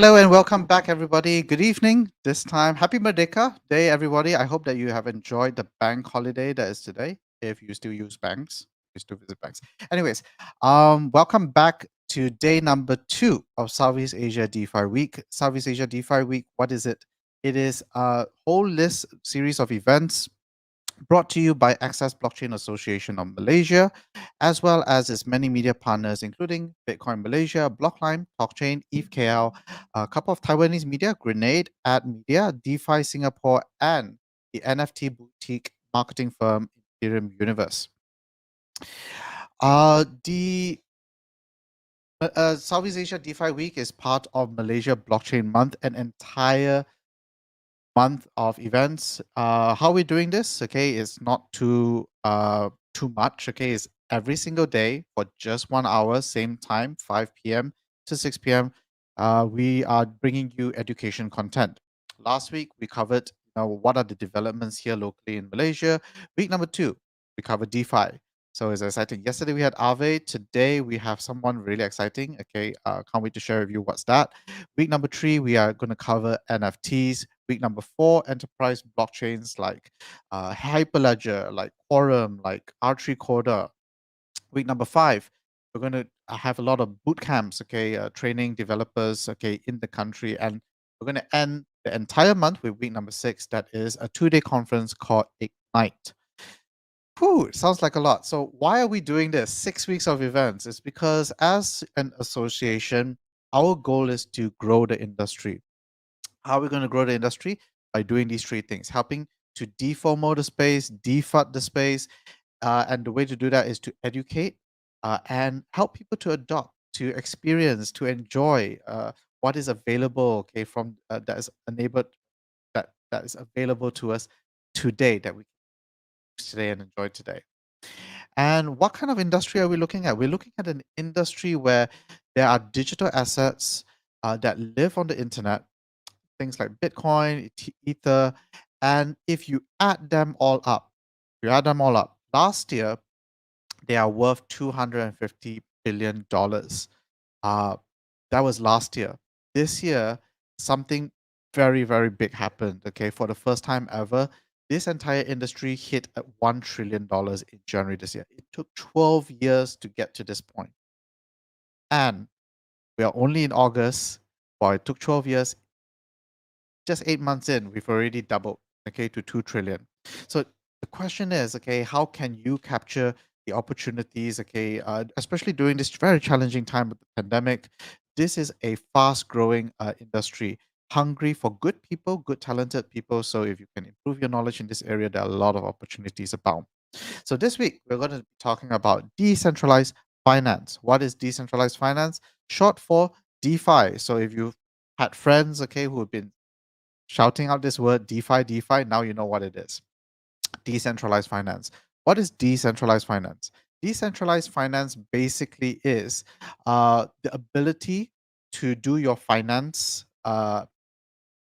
Hello and welcome back, everybody. Good evening. This time, happy Merdeka Day, everybody. I hope that you have enjoyed the bank holiday that is today. If you still use banks, you still visit banks. Anyways, welcome back to day number 2 of Southeast Asia DeFi Week. Southeast Asia DeFi Week, what is it? It is a whole list series of events brought to you by Access Blockchain Association of Malaysia, as well as its many media partners, including Bitcoin Malaysia, Blocklime, TalkChain, EveKL, a couple of Taiwanese media, Grenade, Ad Media, DeFi Singapore, and the NFT boutique marketing firm Ethereum Universe. The Southeast Asia DeFi Week is part of Malaysia Blockchain Month, an entire month of events. How we're doing this, okay, is not too much. Okay, it's every single day for just 1 hour, same time, 5 p.m. to 6 p.m. We are bringing you education content. Last week we covered, what are the developments here locally in Malaysia. Week number 2, we covered DeFi. So it's exciting. Yesterday we had Aave. Today we have someone really exciting. Okay, can't wait to share with you what's that. Week number 3, we are going to cover NFTs. Week number 4, enterprise blockchains like Hyperledger, like Quorum, like R3 Corda. Week number 5, we're going to have a lot of boot camps, okay, training developers, okay, in the country. And we're going to end the entire month with week number 6, that is a 2-day conference called Ignite. Whew, it sounds like a lot. So why are we doing this? 6 weeks of events. It's because as an association, our goal is to grow the industry. How are we going to grow the industry? By doing these 3 things: helping to deFOMO the space, defund the space, and the way to do that is to educate and help people to adopt, to experience, to enjoy what is available. Okay, from that is enabled, that is available to us today, that we can use today and enjoy today. And what kind of industry are we looking at? We're looking at an industry where there are digital assets that live on the internet, things like Bitcoin, Ether, and if you add them all up, last year they are worth $250 billion. Uh, that was last year. This year, something very, very big happened. Okay, for the first time ever, this entire industry hit at $1 trillion in January this year. It took 12 years to get to this point. And we are only in August. Well, it took 12 years. Just 8 months in, we've already doubled, okay, to 2 trillion. So the question is, okay, how can you capture the opportunities, okay, especially during this very challenging time of the pandemic? This is a fast-growing industry, hungry for good people, good talented people. So if you can improve your knowledge in this area, there are a lot of opportunities abound. So this week, we're going to be talking about decentralized finance. What is decentralized finance? Short for DeFi. So if you've had friends, okay, who have been shouting out this word DeFi, DeFi, now you know what it is. Decentralized finance. What is decentralized finance? Decentralized finance basically is the ability to do your finance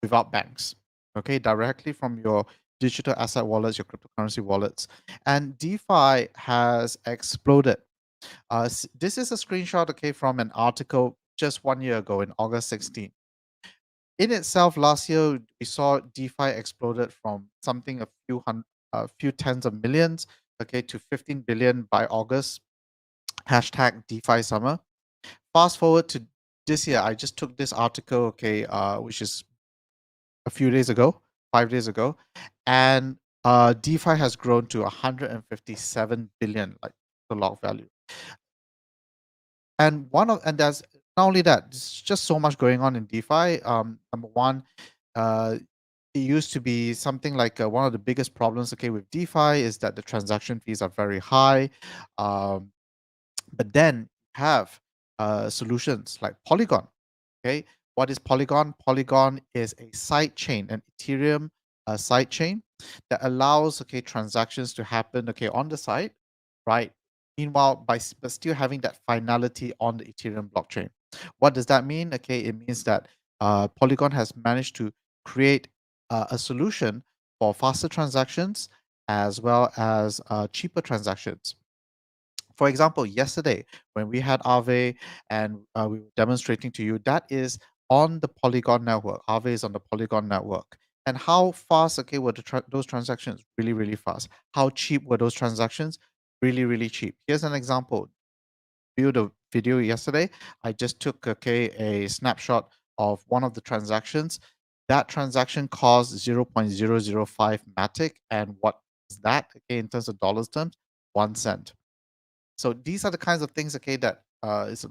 without banks, okay, directly from your digital asset wallets, your cryptocurrency wallets. And DeFi has exploded. This is a screenshot, okay, from an article just 1 year ago in August 16th. In itself, last year we saw DeFi exploded from something a few tens of millions, okay, to 15 billion by August. Hashtag DeFi summer. Fast forward to this year, I just took this article, okay, which is a few days ago, 5 days ago, and DeFi has grown to 157 billion, like the log value. And there's not only that, there's just so much going on in DeFi. Number one, uh, it used to be something like one of the biggest problems, okay, with DeFi is that the transaction fees are very high. Um, but then have solutions like Polygon. Okay, what is Polygon? Polygon is a side chain, an Ethereum side chain that allows, okay, transactions to happen, okay, on the side, right? Meanwhile, but still having that finality on the Ethereum blockchain. What does that mean? Okay, it means that Polygon has managed to create a solution for faster transactions as well as cheaper transactions. For example, yesterday when we had Aave and we were demonstrating to you, that is on the Polygon network. Aave is on the Polygon network. And how fast, okay, were those transactions? Really, really fast. How cheap were those transactions? Really, really cheap. Here's an example. Viewed a video yesterday. I just took, okay, a snapshot of one of the transactions. That transaction cost 0.005 Matic. And what is that, okay, in terms of dollars terms? 1 cent. So these are the kinds of things, okay, that is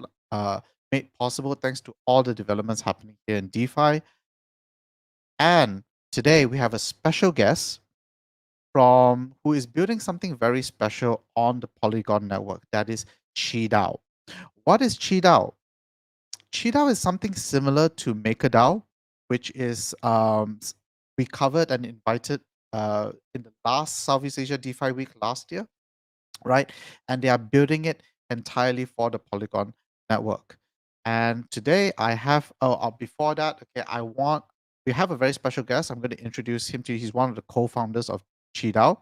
made possible thanks to all the developments happening here in DeFi. And today we have a special guest from who is building something very special on the Polygon network. That is QiDao. What is QiDao? QiDao is something similar to MakerDao, which is we covered and invited in the last Southeast Asia DeFi week last year, right? And they are building it entirely for the Polygon network. And today I have, before that, okay, we have a very special guest. I'm going to introduce him to you. He's one of the co-founders of QiDao.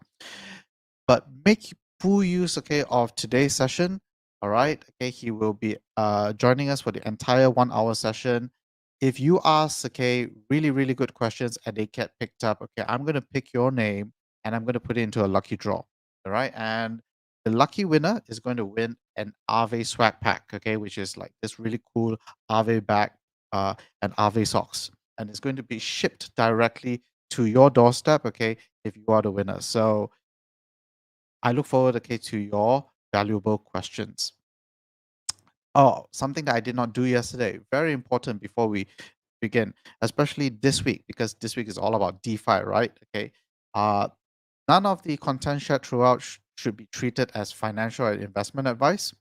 But make full use, okay, of today's session. All right. Okay. He will be joining us for the entire 1 hour session. If you ask, okay, really, really good questions and they get picked up, okay, I'm going to pick your name and I'm going to put it into a lucky draw. All right. And the lucky winner is going to win an Aave swag pack, okay, which is like this really cool Aave bag and Aave socks. And it's going to be shipped directly to your doorstep, okay, if you are the winner. So I look forward, okay, to your valuable questions. Oh, something that I did not do yesterday. Very important before we begin, especially this week, because this week is all about DeFi, right? Okay. Uh, None of the content shared throughout should be treated as financial or investment advice.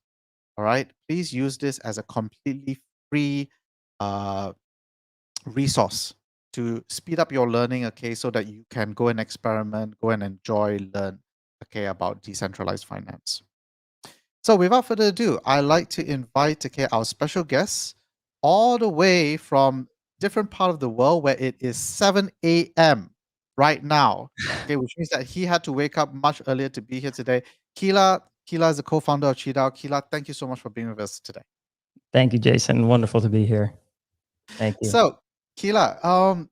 All right. Please use this as a completely free uh, resource to speed up your learning, okay, so that you can go and experiment, go and enjoy, learn, okay, about decentralized finance. So without further ado, I'd like to invite, okay, our special guest all the way from different part of the world where it is 7 a.m. right now. Okay, which means that he had to wake up much earlier to be here today. Keela is the co-founder of QiDao. Keela, thank you so much for being with us today. Thank you, Jason. Wonderful to be here. Thank you. So, Keela,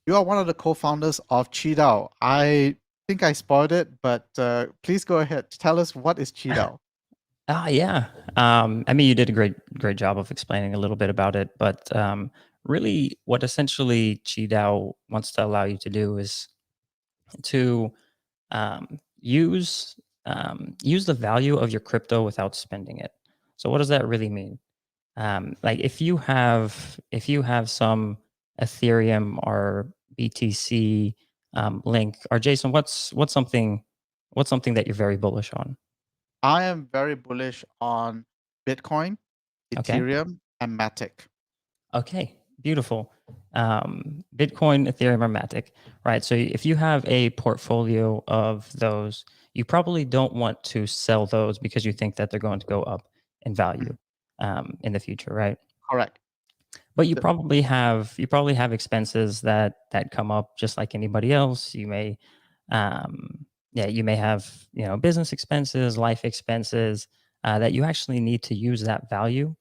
you are one of the co-founders of QiDao. I think I spoiled it, but please go ahead. Tell us, what is QiDao? Yeah. I mean, you did a great job of explaining a little bit about it, but really, what essentially QiDao wants to allow you to do is to use the value of your crypto without spending it. So, what does that really mean? Like if you have some Ethereum or BTC link, or Jason, what's something that you're very bullish on? I am very bullish on Bitcoin, Okay. Ethereum, and Matic. Okay, beautiful. Bitcoin, Ethereum, or Matic, right? So if you have a portfolio of those, you probably don't want to sell those because you think that they're going to go up in Mhm. value in the future, right? Correct. But you The- probably have expenses that come up just like anybody else. You may, you may have business expenses, life expenses that you actually need to use that value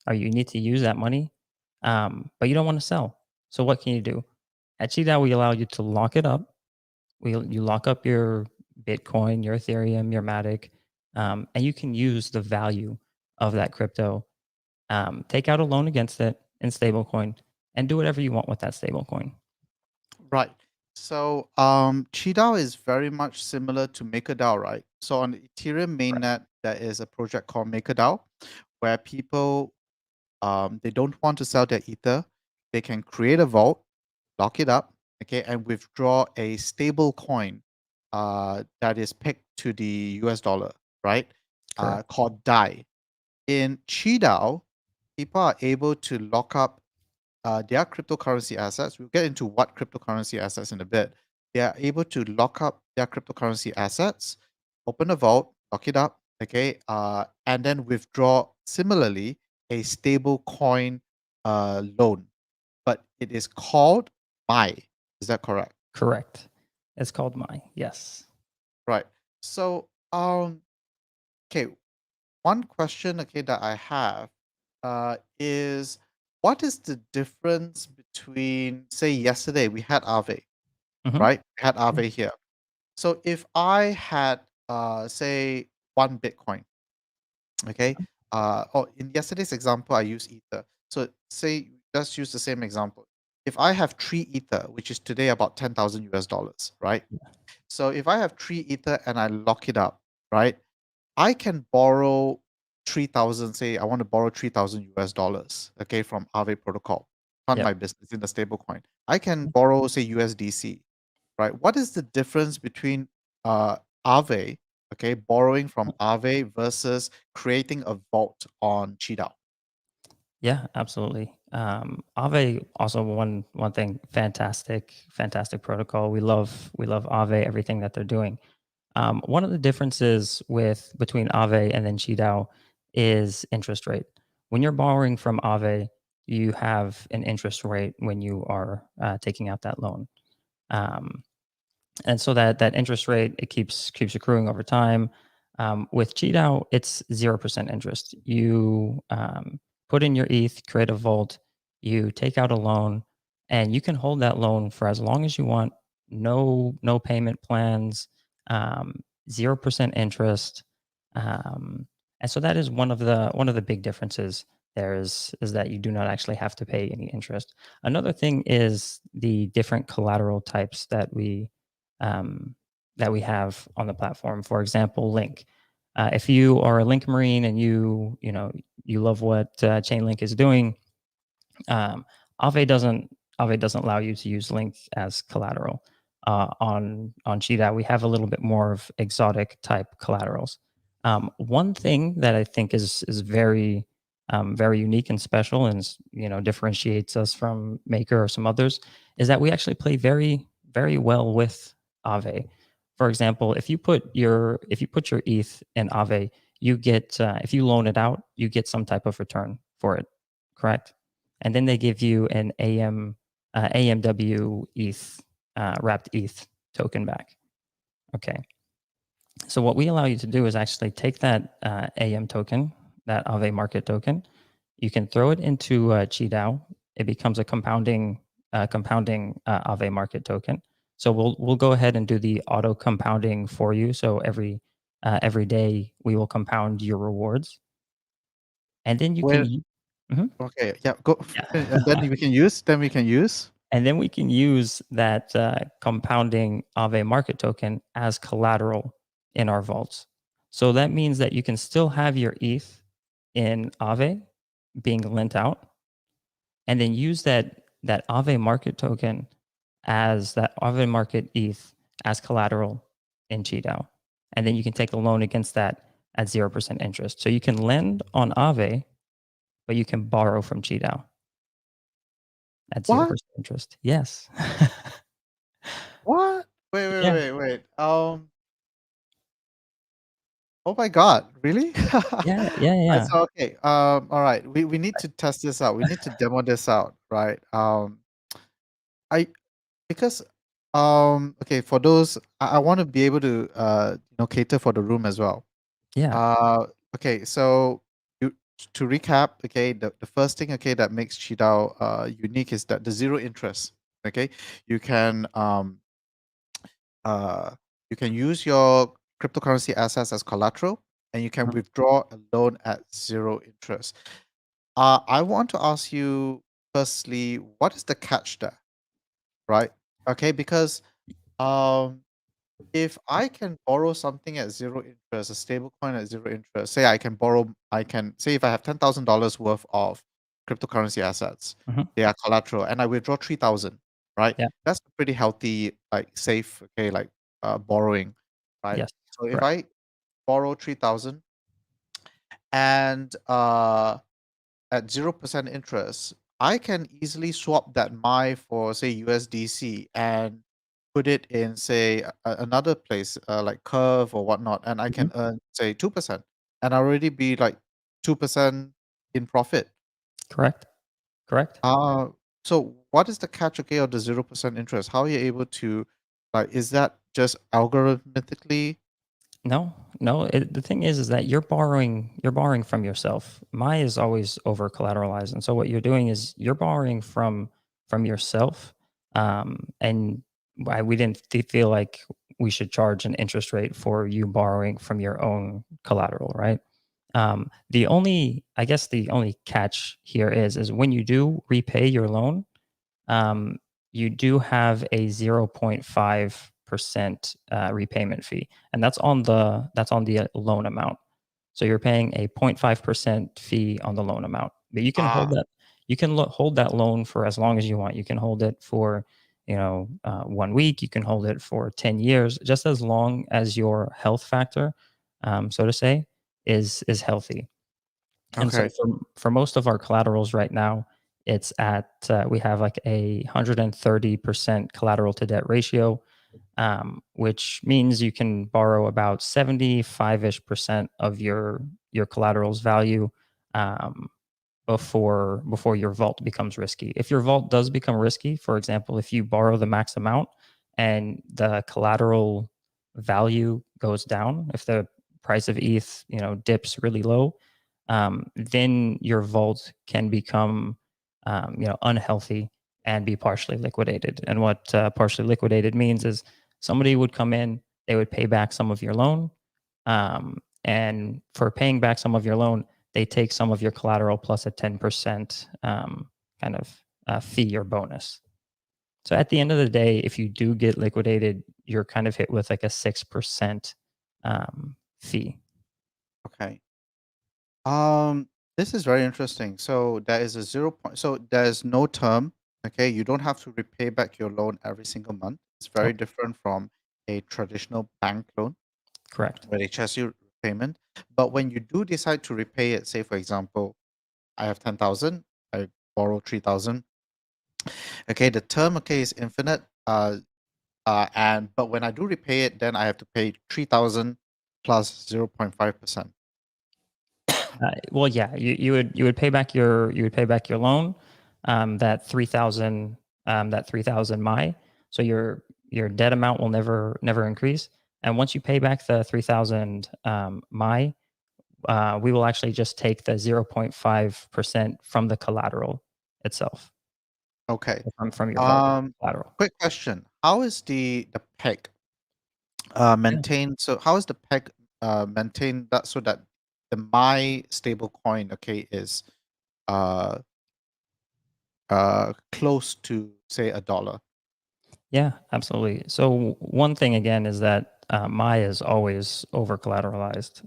or you need to use that money, but you don't want to sell. So what can you do? At QiDao, we allow you to lock it up. You lock up your Bitcoin, your Ethereum, your Matic, and you can use the value of that crypto, take out a loan against it in stablecoin, and do whatever you want with that stablecoin. right. So, QiDao is very much similar to MakerDao, right? So on the Ethereum Correct. mainnet, there is a project called MakerDao, where people they don't want to sell their ether. They can create a vault, lock it up, okay, and withdraw a stable coin that is pegged to the US dollar, right? Correct. Called DAI. In QiDao, people are able to lock up their cryptocurrency assets. We'll get into what cryptocurrency assets in a bit. They are able to lock up their cryptocurrency assets, open a vault, lock it up, okay, and then withdraw similarly a stable coin loan. But it is called MAI. Is that correct? Correct. It's called my yes. Right. So, okay, one question, okay, that I have is what is the difference between, say, yesterday we had Aave, Mhm. right? We had Yeah. Aave here. So if I had, say, 1 Bitcoin, okay, or in yesterday's example, I use Ether. So say, let's use the same example. If I have 3 Ether, which is today about 10,000 US dollars, right? So if I have 3 Ether and I lock it up, right? I can borrow 3,000, say I want to borrow 3,000 US dollars, okay, from Aave protocol, fund Yep. my business in the stablecoin. I can borrow, say, USDC, right? What is the difference between Aave, okay, borrowing from Aave versus creating a vault on QiDao? Yeah, absolutely. Aave also one thing, fantastic protocol. We love Aave, everything that they're doing. One of the differences with between Aave and then QiDao is interest rate. When you're borrowing from Aave, you have an interest rate when you are taking out that loan. Um, and so that interest rate, it keeps accruing over time. With QiDao, it's 0% interest. You put in your ETH, create a vault, you take out a loan, and you can hold that loan for as long as you want. No payment plans, 0% interest. Um, and so that is one of the big differences there is that you do not actually have to pay any interest. Another thing is the different collateral types um, that we have on the platform. For example, Link. If you are a Link Marine and you love what Chainlink is doing, um, Aave doesn't allow you to use Link as collateral. On Cheetah, we have a little bit more of exotic type collaterals. One thing that I think is very unique and special, and differentiates us from Maker or some others, is that we actually play very well with Aave. For example, if you put your ETH in Aave, you get if you loan it out, you get some type of return for it, correct? And then they give you an AMW ETH wrapped ETH token back. Okay. So what we allow you to do is actually take that AM token, that Aave market token. You can throw it into QiDao. It becomes a compounding Aave market token. So we'll go ahead and do the auto compounding for you. So every day we will compound your rewards, and then you can. Well, Mhm. okay, yeah, go, and then Yeah. we can use. And then we can use that compounding Aave market token as collateral in our vaults. So that means that you can still have your ETH in Aave being lent out, and then use that Aave market token as that Aave market ETH as collateral in QiDao. And then you can take a loan against that at 0% interest. So you can lend on Aave, but you can borrow from QiDao at What? 0% interest. Yes. What? Wait, wait, Yeah. wait, wait. Oh my God, really? Yeah, yeah, yeah. So, okay, all right. We need to test this out. We need to demo this out, right? I because okay, for those, I want to be able to cater for the room as well. Yeah. Okay, so you, to recap, okay, the first thing, okay, that makes QiDao unique is that the zero interest. Okay, you can um uh you can use your cryptocurrency assets as collateral, and you can Mhm. withdraw a loan at zero interest. I want to ask you firstly, what is the catch there, right? Okay, because um if I can borrow something at zero interest, a stable coin at zero interest, say I can say if I have $10,000 worth of cryptocurrency assets, Mhm. they are collateral, and I withdraw 3,000, right? Yeah. That's a pretty healthy, like safe, okay, like borrowing, right? Yes. So if Correct. I borrow 3,000 and at 0% interest, I can easily swap that MAI for, say, USDC and put it in, say, another place, like Curve or whatnot, and I Mhm. can earn, say, 2%, and already be like 2% in profit. Correct. Correct. Uh, so what is the catch, okay, of the 0% interest? How are you able to, like, is that just algorithmically? No, no. The thing is that you're borrowing from yourself. My is always over collateralized, and so what you're doing is you're borrowing from yourself. And why we didn't feel like we should charge an interest rate for you borrowing from your own collateral, right? The only, I guess, the only catch here is when you do repay your loan, um, you do have a 0.5% repayment fee, and that's on the loan amount. So you're paying a 0.5% fee on the loan amount, but you can hold Ah, that hold that loan for as long as you want. You can hold it for 1 week. You can hold it for 10 years, just as long as your health factor, so to say, is healthy. And so okay. for most of our collaterals right now, it's at we have like a 130% collateral to debt ratio, which means you can borrow about 75-ish% of your collateral's value, um, before your vault becomes risky. If your vault does become risky, for example, if you borrow the max amount and the collateral value goes down, if the price of ETH, dips really low, then your vault can become, unhealthy and be partially liquidated. And what partially liquidated means is somebody would come in, they would pay back some of your loan, and for paying back some of your loan, they take some of your collateral plus a 10% kind of fee or bonus. So at the end of the day, if you do get liquidated, you're kind of hit with like a 6% fee. Okay. This is very interesting. So there is a zero point. So there's no term. Okay, you don't have to repay back your loan every single month. It's Oh, very different from a traditional bank loan correct. where they charge you repayment. But when you do decide to repay it, say for example, I have 10,000, I borrow 3,000. Okay, the term is infinite. And but when I do repay it, then I have to pay 3,000 plus 0.5%. Well, yeah, you would pay back your loan, that 3,000, that 3,000 my. So your debt amount will never increase. And once you pay back the 3,000 my, we will actually just take the 0.5% from the collateral itself, Okay. from your vault Um, collateral. quick question. How is the peg Yeah. maintained? So how is the peg maintained that so that the my stable coin, okay, is uh close to say a dollar? Yeah, absolutely. So one thing again is that Maya is always over collateralized,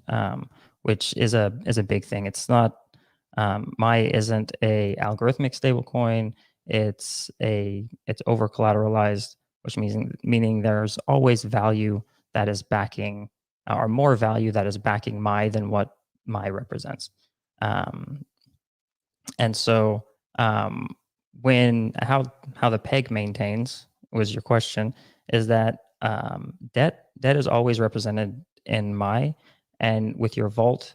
which is a big thing. It's not Maya isn't a algorithmic stablecoin. It's over collateralized, which meaning there's always value that is backing, or more value that is backing Maya than what Maya represents. Um, and so, when how the peg maintains was your question, is that debt is always represented in my, and with your vault,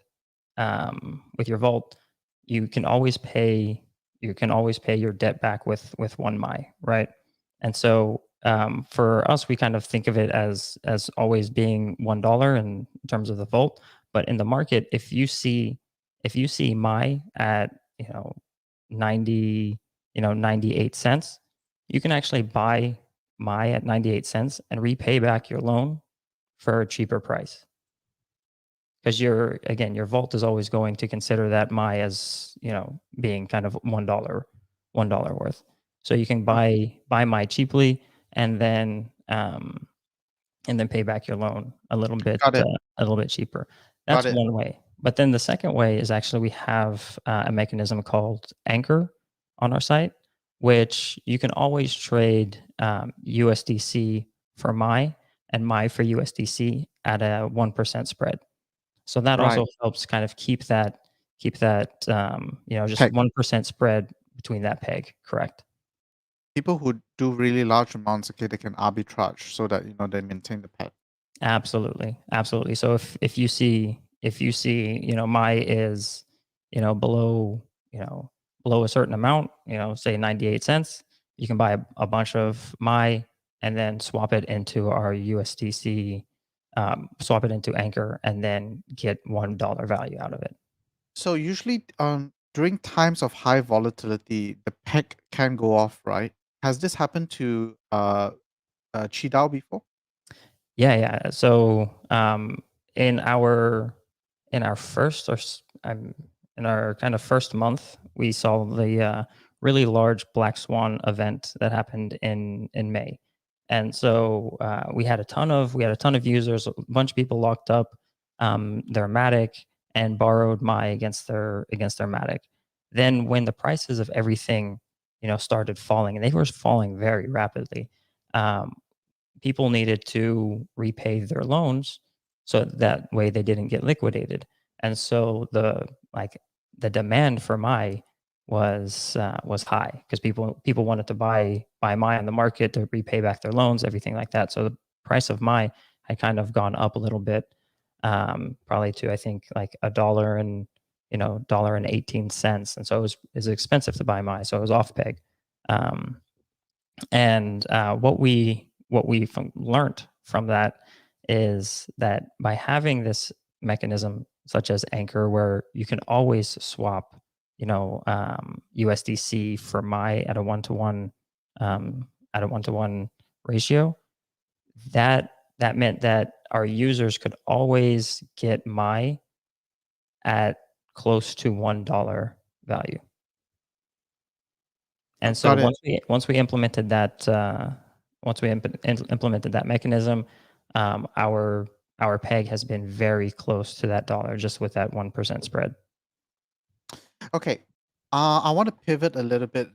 you can always pay your debt back with one my, right? And so, for us, we kind of think of it as always being $1 in terms of the vault. But in the market, if you see my at, you know 90 98 cents, you can actually buy my at 98 cents and repay back your loan for a cheaper price, because your vault is always going to consider that my as, being kind of $1 worth. So you can Okay, buy my cheaply, and then pay back your loan got it. a little bit cheaper. Got That's it. one way. But then the second way is actually we have a mechanism called Anchor on our site, which you can always trade USDC for my, and my for USDC at a 1% spread. So that Right. also helps kind of keep that just Peg. 1% spread between that peg. Correct. People who do really large amounts, okay, they can arbitrage so that they maintain the peg. Absolutely, absolutely. So if you see, my is, below, below a certain amount, say 98 cents, you can buy a bunch of my, and then swap it into our USDC swap it into Anchor, and then get $1 value out of it. So usually, during times of high volatility, the peg can go off, right? Has this happened to QiDao before? Yeah, yeah. So in our in our first or in our kind of first month, we saw the really large black swan event that happened in May, and so we had a ton of users, a bunch of people locked up their Matic and borrowed my against their Matic. Then when the prices of everything started falling, and they were falling very rapidly. Um, People needed to repay their loans so that way they didn't get liquidated. And so the demand for my was high because people wanted to buy my on the market to repay back their loans, everything like that. So the price of my had kind of gone up a little bit, probably to I think like $1.18, and so it was expensive to buy my, so it was off peg. Um, and what we've learned from that is that by having this mechanism such as Anchor, where you can always swap, USDC for my at a 1 to 1 ratio, that meant that our users could always get my at close to $1 value. And so Got it. once we implemented that implemented that mechanism, our peg has been very close to that dollar just with that 1% spread. Okay. I want to pivot a little bit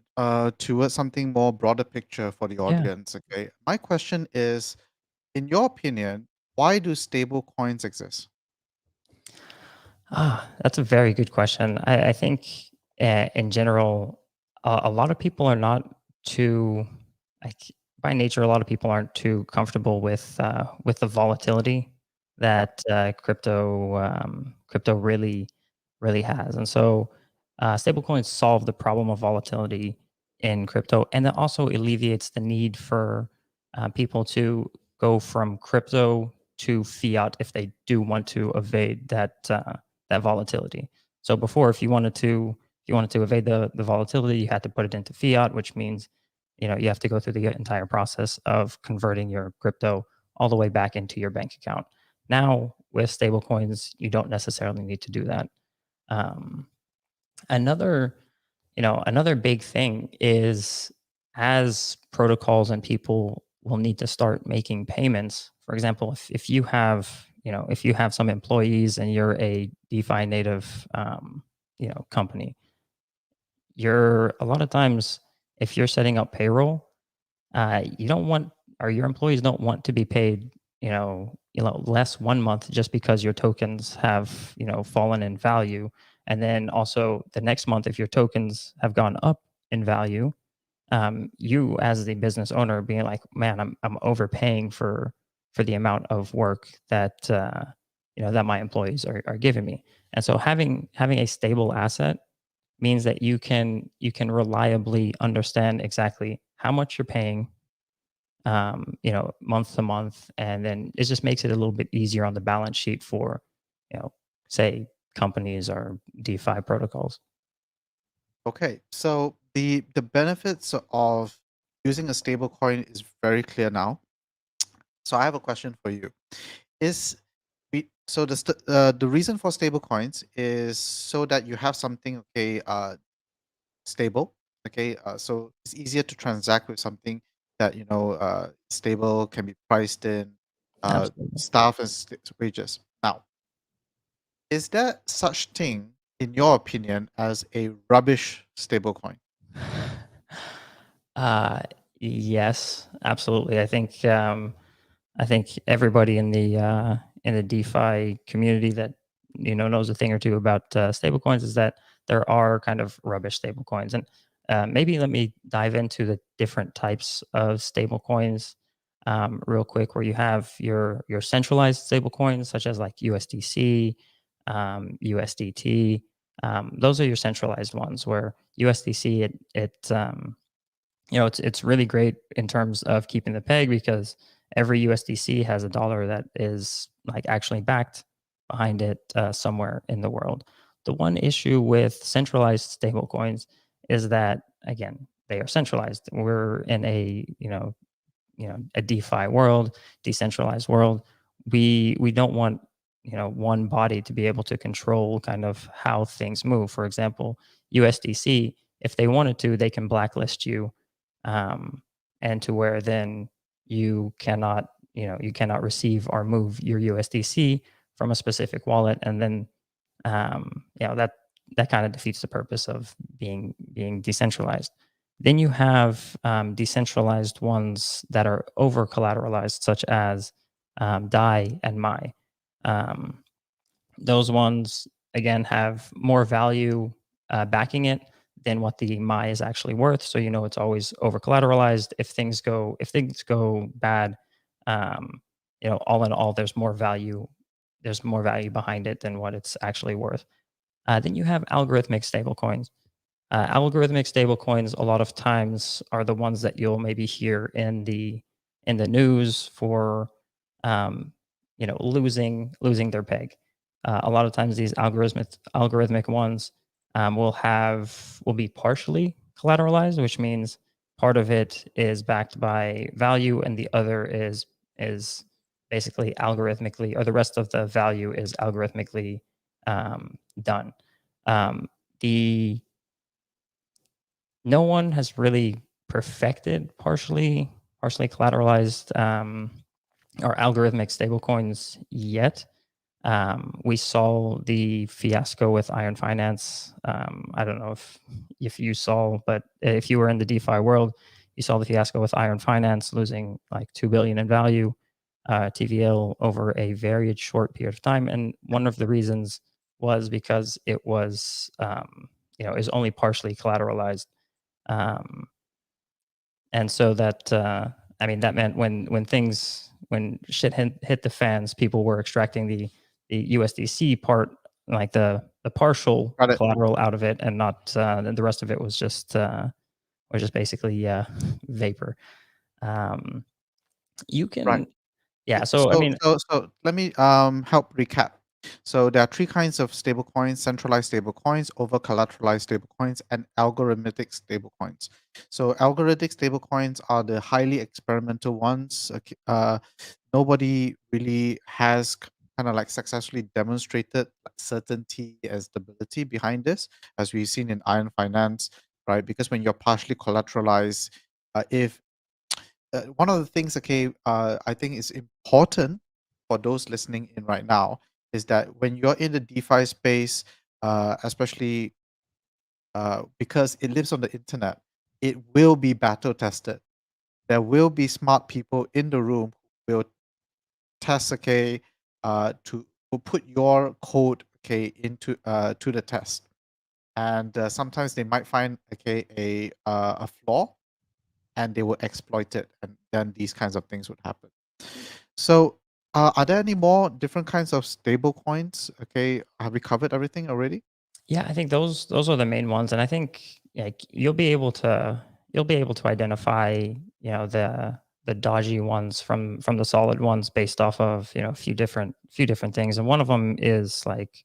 towards something more broader picture for the Yeah. audience. Okay. My question is, in your opinion, why do stable coins exist? That's a very good question. I think in general, a lot of people are not too, like, by nature, a lot of people aren't too comfortable with the volatility Yep. that crypto really has. And so stablecoins solve the problem of volatility in crypto, and it also alleviates the need for people to go from crypto to fiat if they do want to evade that volatility. So before, if you wanted to evade the volatility, you had to put it into fiat, which means you have to go through the entire process of converting your crypto all the way back into your bank account. Now with stablecoins, you don't necessarily need to do that. Um, another another big thing is, as protocols and people will need to start making payments. For example, if you have if you have some employees and you're a DeFi native company, you're a lot of times, if you're setting up payroll, you don't want, or your employees don't want to be paid, less 1 month just because your tokens have, fallen in value. And then also the next month, if your tokens have gone up in value, you as the business owner being like, man, I'm overpaying for the amount of work that, that my employees are giving me. And so having a stable asset means that you can reliably understand exactly how much you're paying, month to month, and then it just makes it a little bit easier on the balance sheet for, you know, say companies or DeFi protocols. Okay. So the benefits of using a stable coin is very clear now. So I have a question for you. Is so the reason for stable coins is so that you have something, okay, stable. Okay. So it's easier to transact with something that stable, can be priced in, Absolutely. staff and wages. Now, is there such thing, in your opinion, as a rubbish stable coin? Uh, yes, absolutely. I think everybody in the DeFi community that knows a thing or two about stablecoins is that there are kind of rubbish stablecoins, and maybe let me dive into the different types of stablecoins real quick. Where you have your centralized stablecoins such as like USDC, USDT. Those are your centralized ones. Where USDC, it's really great in terms of keeping the peg because every USDC has a dollar that is like actually backed behind it somewhere in the world. The one issue with centralized stablecoins is that again they are centralized. We're in a a DeFi world, decentralized world. We don't want one body to be able to control kind of how things move. For example, USDC, if they wanted to, they can blacklist you, um, and to where then you cannot receive or move your USDC from a specific wallet, and then that kind of defeats the purpose of being decentralized. Then you have decentralized ones that are over collateralized, such as DAI and MAI. Um, those ones again have more value backing it than what the MAI is actually worth. So it's always over collateralized. If things go bad, all in all, there's more value. There's more value behind it than what it's actually worth. Then you have algorithmic stablecoins. Algorithmic stablecoins a lot of times are the ones that you'll maybe hear in the news for um, losing their peg. A lot of times these algorithmic ones will be partially collateralized, which means part of it is backed by value and the other is basically algorithmically, or the rest of the value is algorithmically done. The No one has really perfected partially collateralized or algorithmic stablecoins yet. We saw the fiasco with Iron Finance. I don't know if you saw, but if you were in the DeFi world, you saw the fiasco with Iron Finance losing like 2 billion in value, TVL, over a very short period of time. And one of the reasons was because it was is only partially collateralized, um, and so that meant when shit hit the fans, people were extracting the USDC part, like the partial Got it. collateral out of it, and not the rest of it was just basically vapor. Um, you Right. can Yeah. So I So, mean, let me help recap. So there are three kinds of stablecoins: centralized stablecoins, over collateralized stablecoins, and algorithmic stablecoins. So algorithmic stablecoins are the highly experimental ones. Nobody really has kind of like successfully demonstrated like certainty and stability behind this, as we've seen in Iron Finance, right? Because when you're partially collateralized, if one of the things, okay, I think is important for those listening in right now is that when you're in the DeFi space, especially because it lives on the internet, it will be battle tested. There will be smart people in the room who will test, okay, to will put your code, okay, into to the test, and sometimes they might find, okay, a flaw, and they will exploit it, and then these kinds of things would happen. So, are there any more different kinds of stable coins? Okay, have we covered everything already? yeah, I think those are the main ones, and I think like you'll be able to identify the dodgy ones from the solid ones based off of a few different things, and one of them is like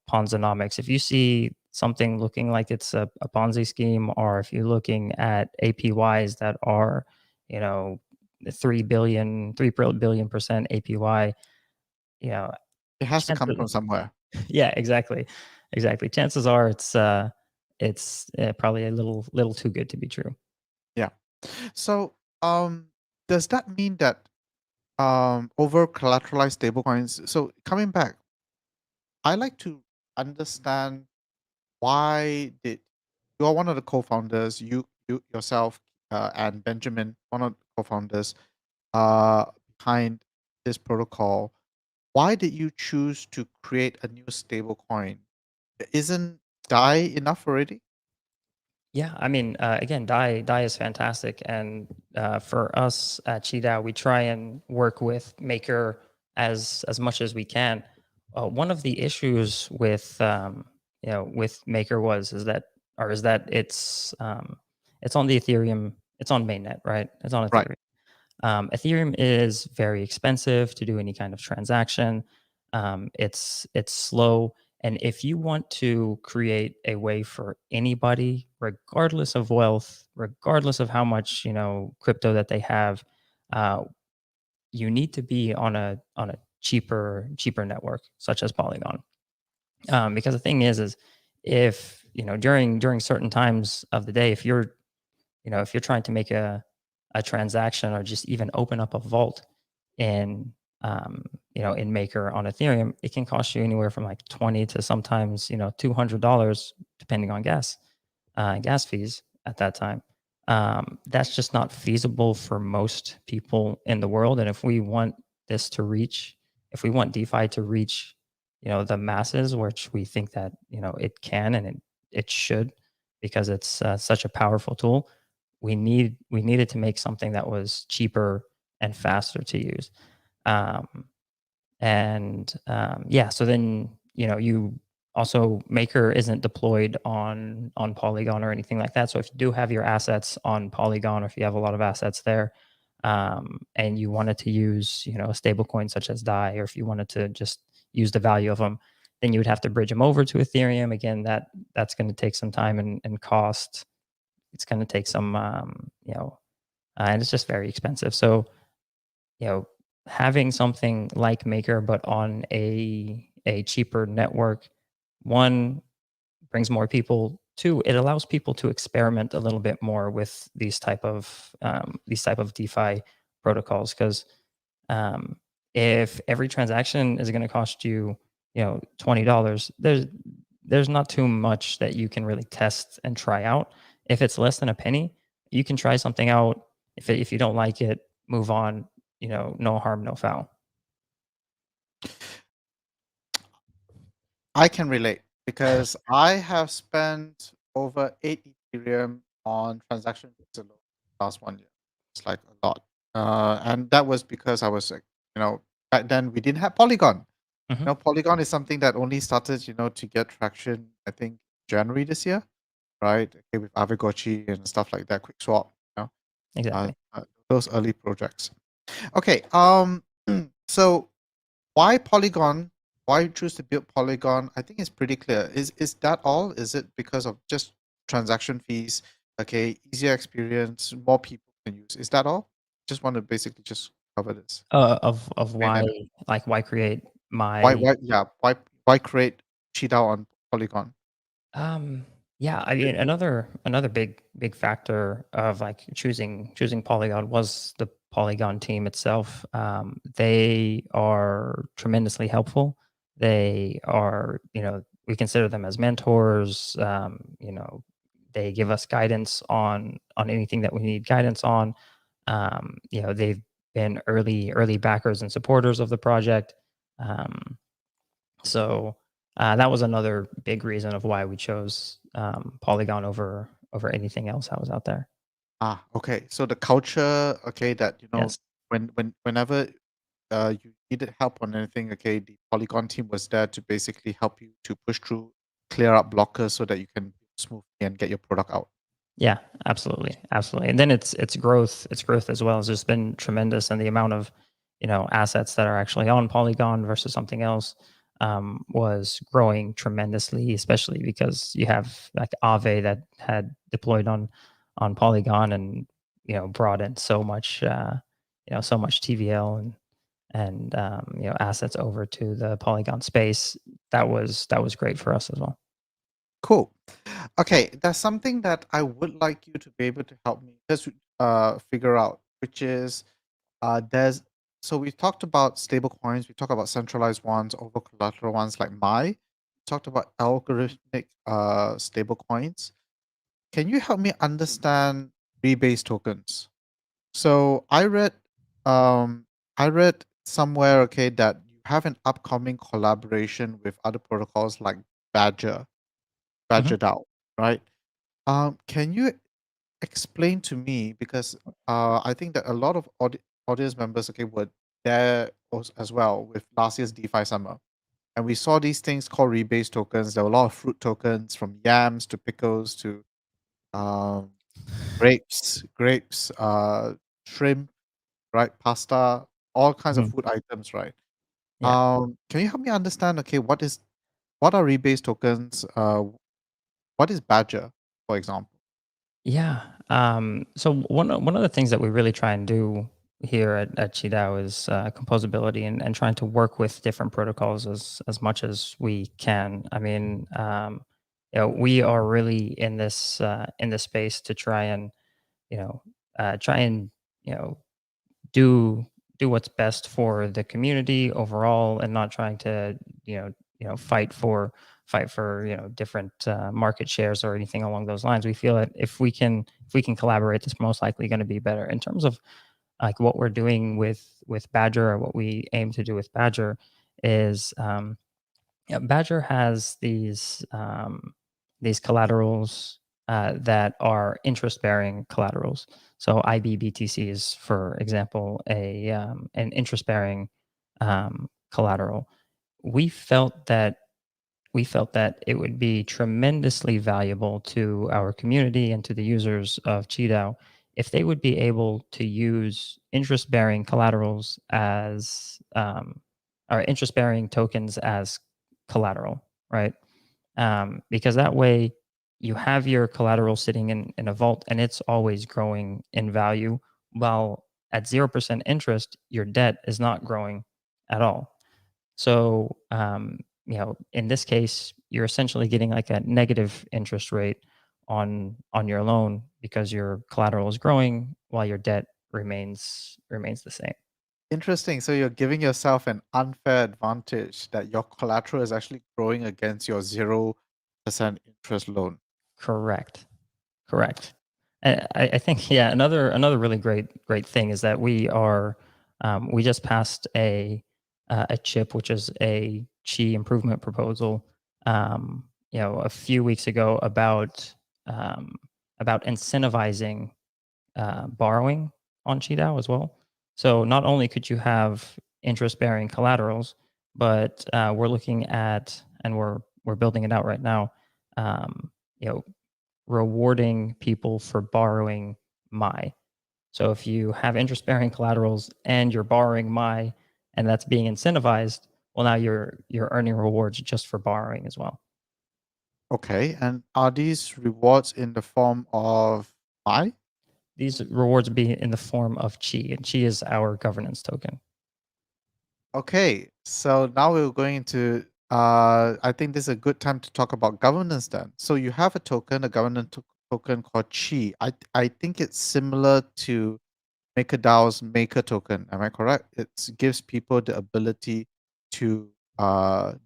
Ponzonomics. If you see something looking like it's a Ponzi scheme, or if you're looking at APYs that are you know 3 billion% APY, you know It has to come chances from somewhere. yeah, exactly. Exactly. Chances are it's probably a little too good to be true. Yeah. So, does that mean that over collateralized stablecoins? So coming back, I like to understand why did you are one of the co-founders, you yourself, and Benjamin, one of the co-founders, uh, behind this protocol. Why did you choose to create a new stable coin? Isn't DAI enough already? Yeah, I mean, again, Dai is fantastic, and for us at QiDao, we try and work with Maker as much as we can. One of the issues with Maker is that it's on the Ethereum, it's on mainnet, right? It's on Right. Ethereum. Ethereum is very expensive to do any kind of transaction. It's slow, and if you want to create a way for anybody, regardless of wealth, regardless of how much crypto that they have, uh, you need to be on a cheaper network such as Polygon. Because the thing is if during certain times of the day, if you're trying to make a transaction or just even open up a vault in in Maker on Ethereum, it can cost you anywhere from like 20 to sometimes $200 depending on gas fees at that time. That's just not feasible for most people in the world. And if we want this to reach, if we want DeFi to reach, the masses, which we think that it can and it should, because it's such a powerful tool, we needed to make something that was cheaper and faster to use. Um, yeah, so then you also Maker isn't deployed on Polygon or anything like that. So if you do have your assets on Polygon, or if you have a lot of assets there, and you wanted to use a stable coin such as DAI, or if you wanted to just use the value of them, then you would have to bridge them over to Ethereum. Again, that's going to take some time and cost. It's going to take some and it's just very expensive. So you know, having something like Maker but on a cheaper network, one, brings more people. Two, it allows people to experiment a little bit more with these type of DeFi protocols. Because um, if every transaction is going to cost you, $20, there's not too much that you can really test and try out. If it's less than a penny, you can try something out. If you don't like it, move on. No harm, no foul. I can relate because I have spent over 8 Ethereum on transaction fees alone last 1 year. It's like a lot. And that was because I was, back then we didn't have Polygon. Mhm. Polygon is something that only started, to get traction, I think, January this year, right? Okay, with Aavegotchi and stuff like that, QuickSwap, uh, Exactly. those early projects. Okay, so why Polygon? Why choose to build Polygon? I think it's pretty clear. Is that all? Is it because of just transaction fees? Okay, easier experience, more people can use. Is that all? Just want to basically just cover this. Of Main why, and like, why create my why create QiDao on Polygon? um yeah, I mean, another big factor of like choosing Polygon was the Polygon team itself. They are tremendously helpful. They are, we consider them as mentors. They give us guidance on anything that we need guidance on. They've been early backers and supporters of the project. Um, so that was another big reason of why we chose Polygon over anything else that was out there. Okay. So the culture, okay, that Yes. whenever you needed help on anything, okay, the Polygon team was there to basically help you to push through, clear up blockers so that you can smoothly and get your product out. Yeah, absolutely, absolutely. And then its growth as well has just been tremendous, and the amount of assets that are actually on Polygon versus something else was growing tremendously, especially because you have like Aave that had deployed on Polygon and brought in so much TVL and assets over to the Polygon space. That was great for us as well. Cool. Okay, there's something that I would like you to be able to help me just figure out, which is there's so we talked about stable coins, we talked about centralized ones, over collateral ones like we talked about algorithmic stable coins. Can you help me understand rebase tokens? So um I read somewhere, okay, that you have an upcoming collaboration with other protocols like Badger, Mhm. MakerDao, right? Can you explain to me, because I think that a lot of audience members, okay, were there as well with last year's DeFi summer, and we saw these things called rebase tokens. There were a lot of fruit tokens, from yams to pickles to um, grapes, shrimp, right? Pasta, all kinds of Mhm. food items, right? Yeah. Can you help me understand, okay, what are rebase tokens? What is Badger, for example? Yeah. So one of the things that we really try and do here at QiDao is composability and trying to work with different protocols as much as we can. I mean, we are really in this space to try and you know try and you know do do what's best for the community overall, and not trying to fight for different market shares or anything along those lines. We feel that if we can collaborate, it's most likely going to be better in terms of like what we're doing with Badger, or what we aim to do with Badger is yeah, Badger has these collaterals that are interest-bearing collaterals. So IBBTC is, for example, a an interest-bearing collateral. We felt that it would be tremendously valuable to our community and to the users of QiDao if they would be able to use interest-bearing collaterals as or interest-bearing tokens as collateral, right? Because that way you have your collateral sitting in a vault and it's always growing in value, while at 0% interest, your debt is not growing at all. So, in this case, you're essentially getting like a negative interest rate on your loan because your collateral is growing while your debt remains the same. Interesting. So you're giving yourself an unfair advantage that your collateral is actually growing against your 0% interest loan. Correct. Correct. I think, yeah, another really great thing is that we just passed a chip, which is a Qi improvement proposal, a few weeks ago about incentivizing borrowing on QiDao as well. So not only could you have interest bearing collaterals, but we're looking at, and we're building it out right now. You know, rewarding people for borrowing my. So if you have interest bearing collaterals and you're borrowing my, and that's being incentivized, well, now you're earning rewards just for borrowing as well. Okay. And are these rewards in the form of Pi? These rewards be in the form of Chi, and Chi is our governance token. Okay. So now we're going to, I think this is a good time to talk about governance then. So you have a token, a token called Chi. I think it's similar to MakerDAO's Maker token. Am I correct? It gives people the ability to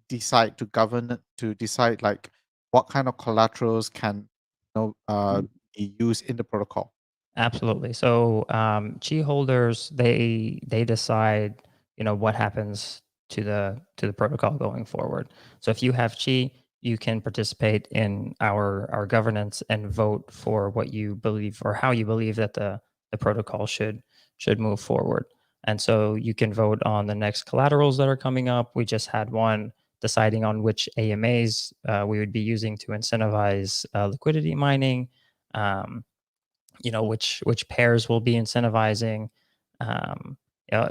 decide to govern it, to decide like what kind of collaterals can be used in the protocol. Absolutely. So, Chi holders, they decide, what happens to the protocol going forward. So, if you have Chi, you can participate in our governance and vote for what you believe or how you believe that the protocol should move forward. And so, you can vote on the next collaterals that are coming up. We just had one deciding on which AMAs we would be using to incentivize liquidity mining. Um, which pairs will be incentivizing, um, uh,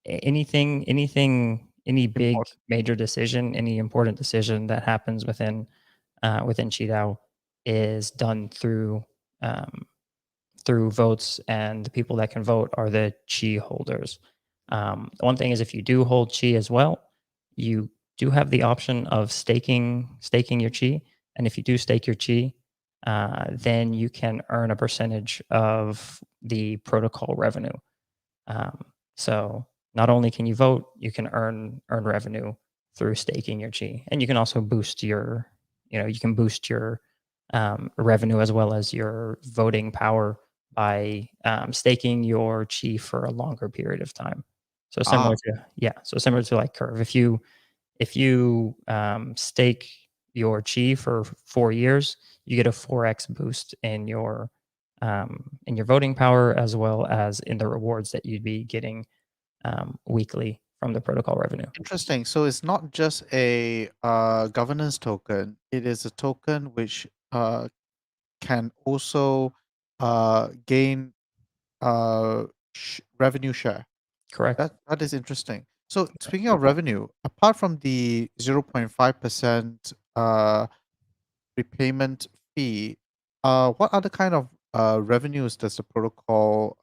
any big Important. major decision, any important decision that happens within QiDao is done um, through votes, and the people that can vote are the Qi holders. One thing is, if you do hold Qi as well, you do have the option of staking your Qi, and if you do stake your Qi, then you can earn a percentage of the protocol revenue. Um, so not only can you vote, you can earn revenue through staking your Chi, and you can also boost you can boost your revenue as well as your voting power by staking your Chi for a longer period of time. So Ah, similar to like Curve. If you stake your Chi for 4 years, you get a 4x boost in your voting power, as well as in the rewards that you'd be getting weekly from the protocol revenue. interesting. So it's not just a governance token. It is a token which can also gain uh, revenue share. Correct. That is interesting. So speaking of revenue, apart from the 0.5% repayment fee, what other kind of revenues does the protocol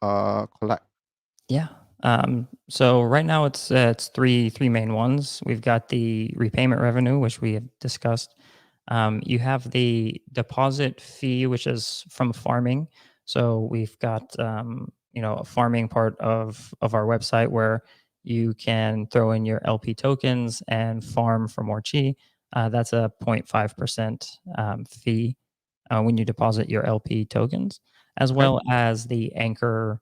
collect? Yeah. So right now it's three main ones. We've got the repayment revenue, which we have discussed. You have the deposit fee, which is from farming. So we've got a farming part of our website where you can throw in your LP tokens and farm for more chi. That's a 0.5% fee when you deposit your LP tokens, as Okay. well as the anchor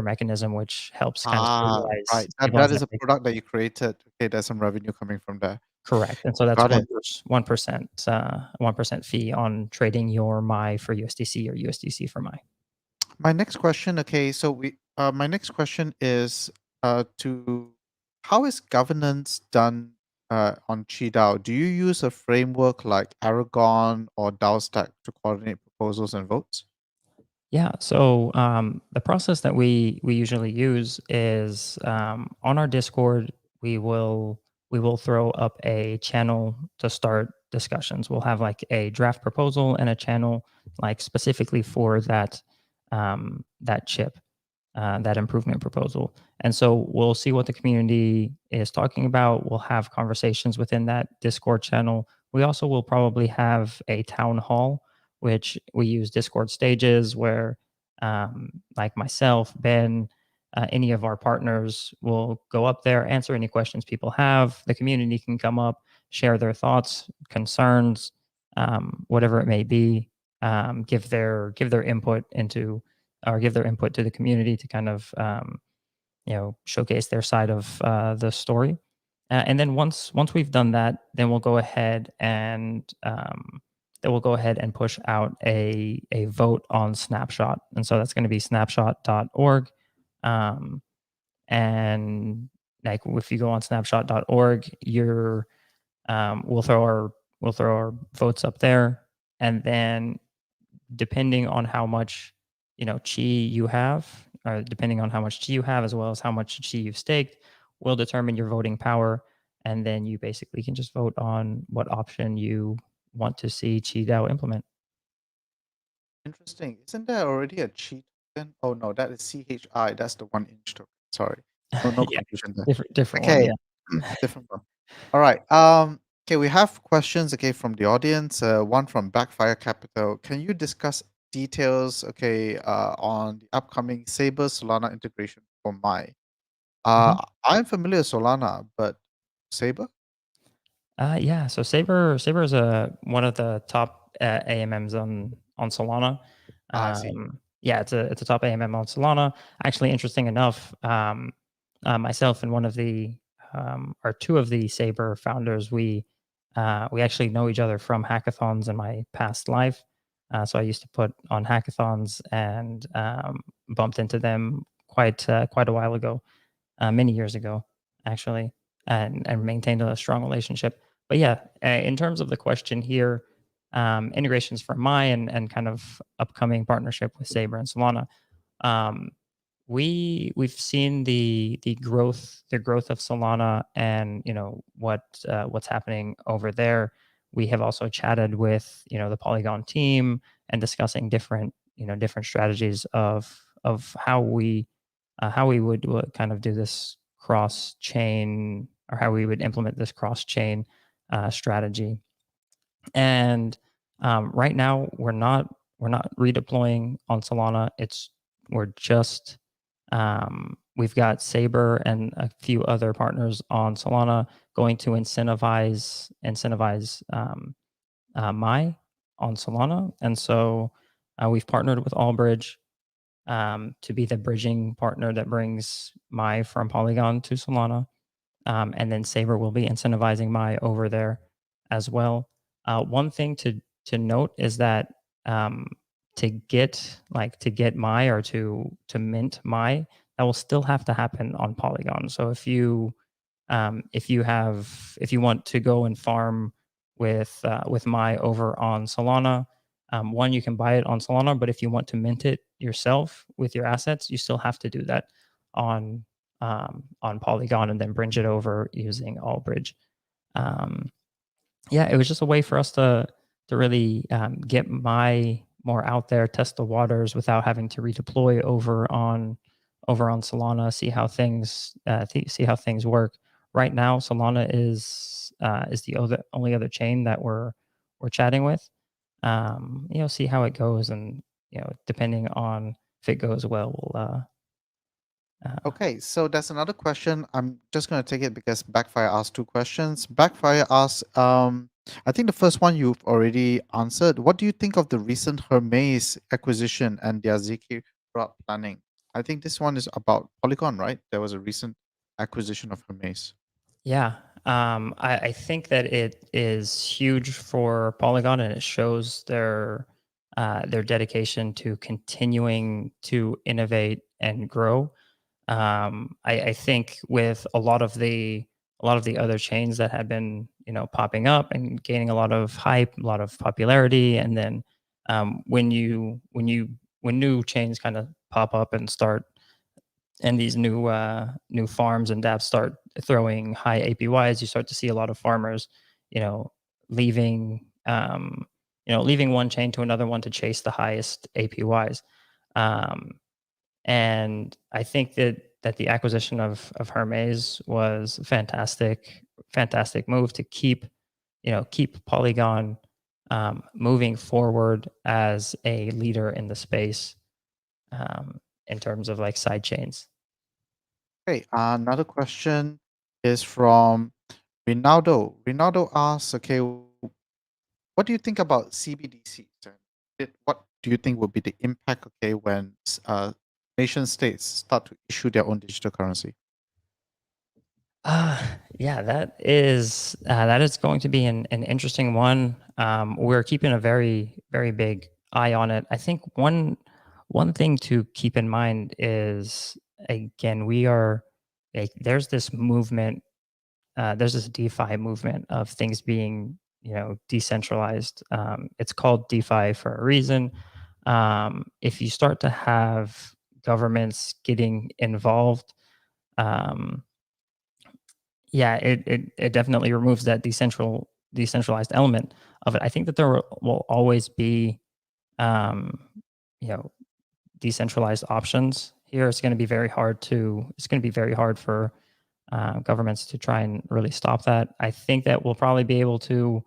mechanism, which helps kind of Right. That stabilize is a everything. product that you created. Okay, there's some revenue coming from there. Correct, and so that's Got it. 1% fee on trading your MAI for USDC or USDC for MAI. My next question, okay, so my next question is to how is governance done on QiDao? Do you use a framework like Aragon or DAO Stack to coordinate proposals and votes? Yeah. So the process that we usually use is on our Discord. We will throw up a channel to start discussions. We'll have like a draft proposal and a channel like specifically for that chip, that improvement proposal. And so we'll see what the community is talking about. We'll have conversations within that Discord channel. We also will probably have a town hall, which we use Discord stages where, like myself, Ben, any of our partners will go up there, answer any questions people have. The community can come up, share their thoughts, concerns, whatever it may be, give their input into or give their input to the community to kind of showcase their side of the story. And then once we've done that, then we'll go ahead and push out a vote on Snapshot, and so that's going to be snapshot.org. Um, and like if you go on snapshot.org, we'll throw our votes up there, and then depending on how much chi you have, or depending on how much chi you have, as well as how much chi you've staked, will determine your voting power. And then you basically can just vote on what option you want to see QiDao implement. Interesting. Isn't there already a cheat token? Oh no, that is CHI. That's the 1 inch token. Sorry. No Yeah, confusion there. different one. Okay. Yeah. Different one. All right. Okay, we have questions, okay, from the audience. One from Backfire Capital. Can you discuss details, okay, on the upcoming Saber Solana integration for MAI? Mhm. I'm familiar with Solana, but Saber? Yeah. So Saber is one of the top AMMs on Solana. I see. Yeah, it's a top AMM on Solana. Actually, interesting enough, myself and one of the or two of the Saber founders, we actually know each other from hackathons in my past life. So I used to put on hackathons and bumped into them quite a while ago, many years ago, actually, and maintained a strong relationship. But yeah, in terms of the question here, integrations for MAI and kind of upcoming partnership with Saber and Solana, um, we've seen the growth of Solana, and what's happening over there. We have also chatted with the Polygon team and discussing different strategies of how we would kind of do this cross chain, or how we would implement this cross chain strategy. And right now we're not redeploying on Solana. We're just we've got Saber and a few other partners on Solana going to incentivize MAI on Solana, and so we've partnered with Allbridge to be the bridging partner that brings MAI from Polygon to Solana. And then Saber will be incentivizing MAI over there as well. One thing to note is that um, to get MAI, or to mint MAI, that will still have to happen on Polygon. So if you want to go and farm with MAI over on Solana, One, you can buy it on Solana, but if you want to mint it yourself with your assets, you still have to do that on on Polygon and then bridge it over using Allbridge. Um, yeah, it was just a way for us to really get my more out there, test the waters without having to redeploy over on Solana, see how things see how things work. Right now, Solana is the only other chain that we're chatting with. See how it goes, and depending on if it goes well, uh, Okay, so there's another question. I'm just going to take it because Backfire asked two questions. Backfire asks, I think the first one you've already answered. What do you think of the recent Hermes acquisition and their ZK route planning? I think this one is about Polygon, right? There was a recent acquisition of Hermes. Yeah, I think that it is huge for Polygon, and it shows their dedication to continuing to innovate and grow. I think with a lot of the other chains that have been popping up and gaining a lot of hype, a lot of popularity, and then when new chains kind of pop up and start, and these new farms and dApps start throwing high APYs, you start to see a lot of farmers, you know, leaving leaving one chain to another one to chase the highest APYs. Um, and I think that the acquisition of Hermes was fantastic move to keep Polygon moving forward as a leader in the space, in terms of like side chains. Okay, another question is from Rinaldo. Rinaldo asks, okay, what do you think about CBDCs? And what do you think will be the impact, okay, when nation states start to issue their own digital currency? Yeah, that is going to be an interesting one. We're keeping a very big eye on it. I think one thing to keep in mind is, again, we are like, there's this DeFi movement of things being decentralized. It's called DeFi for a reason. If you start to have governments getting involved, um, yeah, it definitely removes that decentralized element of it. I think that there will always be, um, you know, decentralized options here. It's going to be very hard for governments to try and really stop that. I think that we'll probably be able to,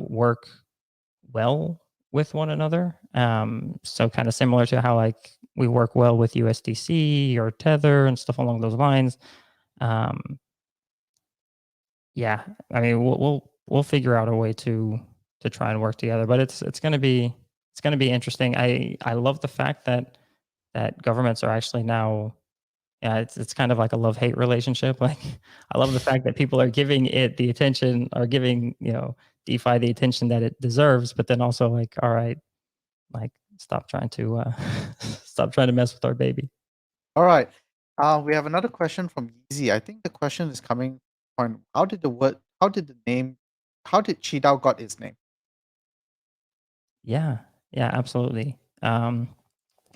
work well with one another. So kind of similar to how like we work well with USDC or Tether and stuff along those lines. Um, Yeah, I mean, we'll figure out a way to try and work together, but it's gonna be interesting. I love the fact that governments are actually now, yeah, it's kind of like a love hate relationship. Like, I love the fact that people are giving it the attention, are giving DeFi the attention that it deserves, but then also like, all right, like stop trying to stop trying to mess with our baby. All right. We have another question from Yeezy. I think the question is coming on how did QiDao got its name? Yeah, yeah, absolutely.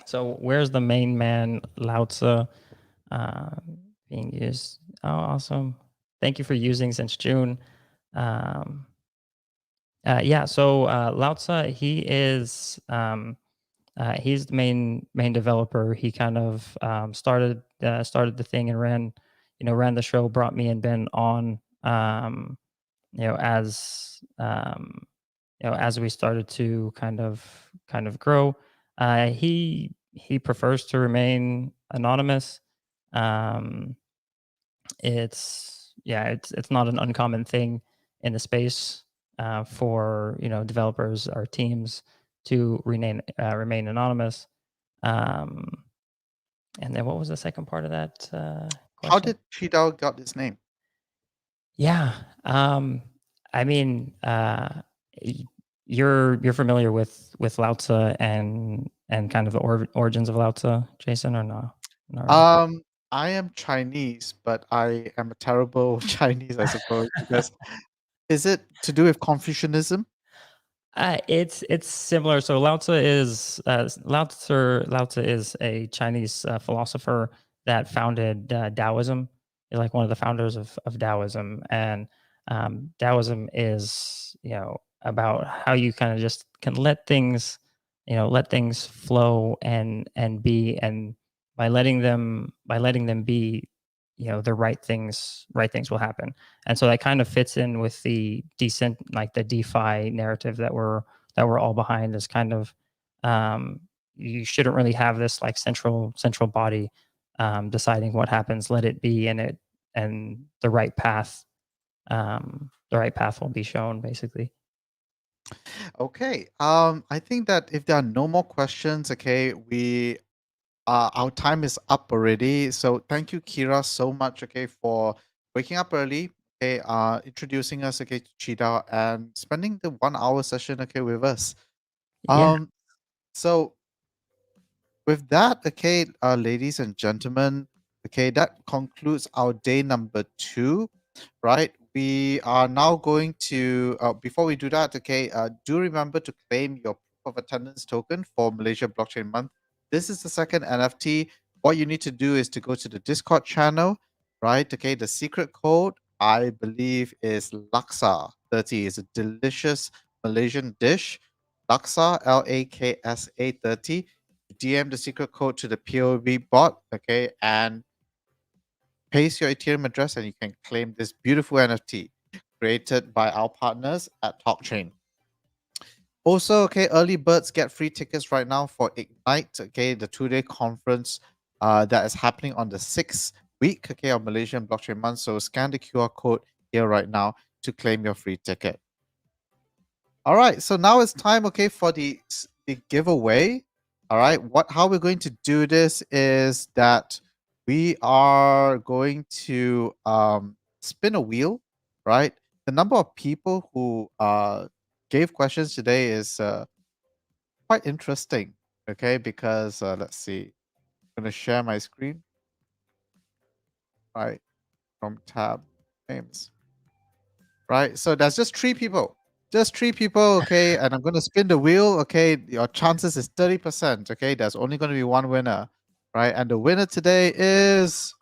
So where's the main man Lao Tzu uh, being used? Oh, awesome. Thank you for using since June. Um, yeah, so Lao Tzu, he's the main developer. He kind of started the thing and ran the show, brought me and Ben on, you know, as um, as we started to kind of grow. He prefers to remain anonymous. Um, it's not an uncommon thing in the space for developers or teams to remain anonymous. Um, and then what was the second part of that How question? did QiDao got its name? Yeah. I mean, y- you're familiar with Lao Tzu and kind of the origins of Lao Tzu, Jason, or no? Not really. Um, I am Chinese, but I am a terrible Chinese, I suppose, because is it to do with Confucianism? It's similar. So Lao Tzu is a Chinese philosopher that founded Taoism. He's like one of the founders of Taoism, and Taoism is about how you kind of just can let things flow and be, and by letting them be, the right things will happen. And so that kind of fits in with the decent, like the DeFi narrative that we're all behind. Is kind of, um, you shouldn't really have this like central body deciding what happens. Let it be, and the right path will be shown, basically. Okay. I think that if there are no more questions, okay, our time is up already. So thank you, Kira, so much, okay, for waking up early, okay, introducing us, okay, to QiDao and spending the 1 hour session, okay, with us. Yeah, Um, so with that, okay, ladies and gentlemen, okay, that concludes our day number 2, right? We are now going to, before we do that, okay, do remember to claim your proof of attendance token for Malaysia Blockchain Month. This is the second NFT. What you need to do is to go to the Discord channel, right? Okay, the secret code, I believe, is Laksa 30. It's a delicious Malaysian dish. Laksa, LAKSA 30. DM the secret code to the POV bot, okay, and paste your Ethereum address and you can claim this beautiful NFT created by our partners at TalkChain. Also, okay, early birds get free tickets right now for Ignite, okay, the 2-day conference that is happening on the 6th week, okay, of Malaysian Blockchain Month. So scan the QR code here right now to claim your free ticket. All right, so now it's time, okay, for the giveaway. All right, how we're going to do this is that we are going to spin a wheel, right? The number of people who gave questions today is quite interesting, okay? Because let's see, I'm gonna share my screen, right, from tab names. Right? So there's just 3 people. Just 3 people, okay? And I'm going to spin the wheel, okay? Your chances is 30%, okay? There's only going to be one winner, right? And the winner today is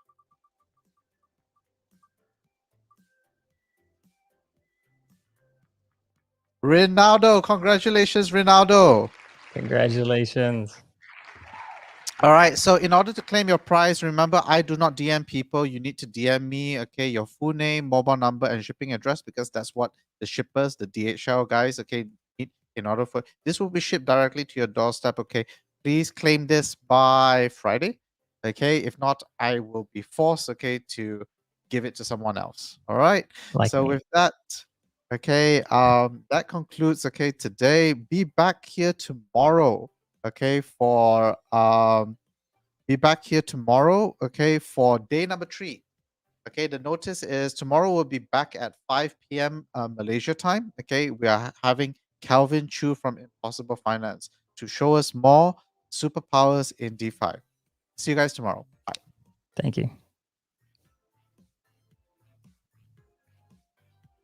Ronaldo. Congratulations, Ronaldo. congratulations. All right. So in order to claim your prize, remember, I do not DM people. You need to DM me, okay, your full name, mobile number, and shipping address, because that's what the shippers, the DHL guys, okay, need in order for this will be shipped directly to your doorstep. Okay. Please claim this by Friday. Okay. If not, I will be forced, okay, to give it to someone else. All right. Like So me. with that, okay, that concludes, okay, today. Be back here tomorrow, okay, for be back here tomorrow, okay, for day number 3. Okay, the notice is tomorrow we'll be back at 5 p.m. Malaysia time. Okay, we are having Calvin Chu from Impossible Finance to show us more superpowers in DeFi. See you guys tomorrow. Bye. Thank you.